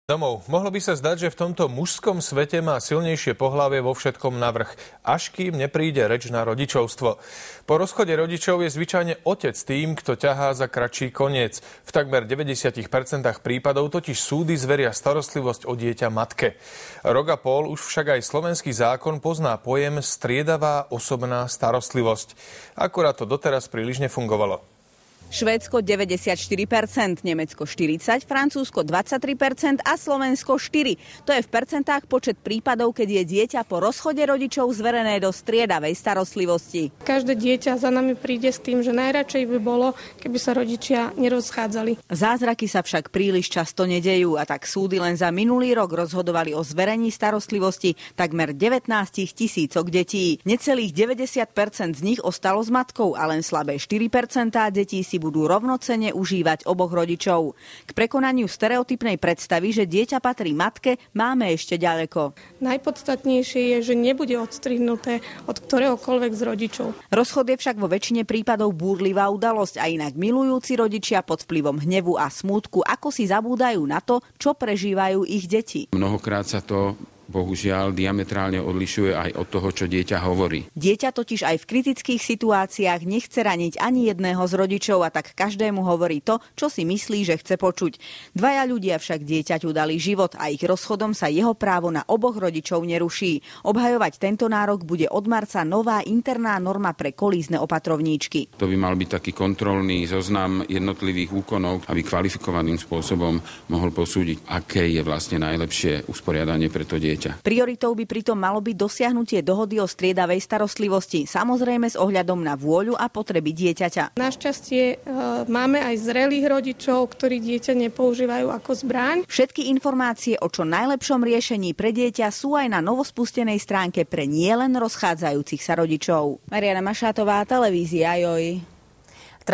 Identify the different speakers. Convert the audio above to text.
Speaker 1: Domov. Mohlo by sa zdať, že v tomto mužskom svete má silnejšie pohlavie vo všetkom navrch, až kým nepríde reč na rodičovstvo. Po rozchode rodičov je zvyčajne otec tým, kto ťahá za kratší koniec. V takmer 90% prípadov totiž súdy zveria starostlivosť o dieťa matke. Rok a pol už však aj slovenský zákon pozná pojem striedavá osobná starostlivosť. Akurát to doteraz príliš nefungovalo.
Speaker 2: Švédsko 94%, Nemecko 40%, Francúzsko 23% a Slovensko 4%. To je v percentách počet prípadov, keď je dieťa po rozchode rodičov zverené do striedavej starostlivosti.
Speaker 3: Každé dieťa za nami príde s tým, že najradšej by bolo, keby sa rodičia nerozchádzali.
Speaker 2: Zázraky sa však príliš často nedejú a tak súdy len za minulý rok rozhodovali o zverení starostlivosti takmer 19 000 detí. Necelých 90% z nich ostalo s matkou a len slabé 4% detí si budú rovnocenne užívať oboch rodičov. K prekonaniu stereotypnej predstavy, že dieťa patrí matke, máme ešte ďaleko.
Speaker 3: Najpodstatnejšie je, že nebude odstrihnuté od ktoréhokoľvek z rodičov.
Speaker 2: Rozchod je však vo väčšine prípadov búrlivá udalosť a inak milujúci rodičia pod vplyvom hnevu a smútku ako si zabúdajú na to, čo prežívajú ich deti.
Speaker 4: Mnohokrát sa to bohužiaľ diametrálne odlišuje aj od toho, čo dieťa hovorí.
Speaker 2: Dieťa totiž aj v kritických situáciách nechce raniť ani jedného z rodičov a tak každému hovorí to, čo si myslí, že chce počuť. Dvaja ľudia však dieťaťu dali život a ich rozchodom sa jeho právo na oboch rodičov neruší. Obhajovať tento nárok bude od marca nová interná norma pre kolízne opatrovníčky.
Speaker 4: To by mal byť taký kontrolný zoznam jednotlivých úkonov, aby kvalifikovaným spôsobom mohol posúdiť, aké je vlastne najlepšie usporiadanie pre to dieťa.
Speaker 2: Prioritou by pritom malo byť dosiahnutie dohody o striedavej starostlivosti, samozrejme s ohľadom na vôľu a potreby dieťaťa.
Speaker 3: Našťastie máme aj zrelých rodičov, ktorí dieťa nepoužívajú ako zbraň.
Speaker 2: Všetky informácie o čo najlepšom riešení pre dieťa sú aj na novospustenej stránke pre nielen rozchádzajúcich sa rodičov. Mariana Mašátová, televízia Joj.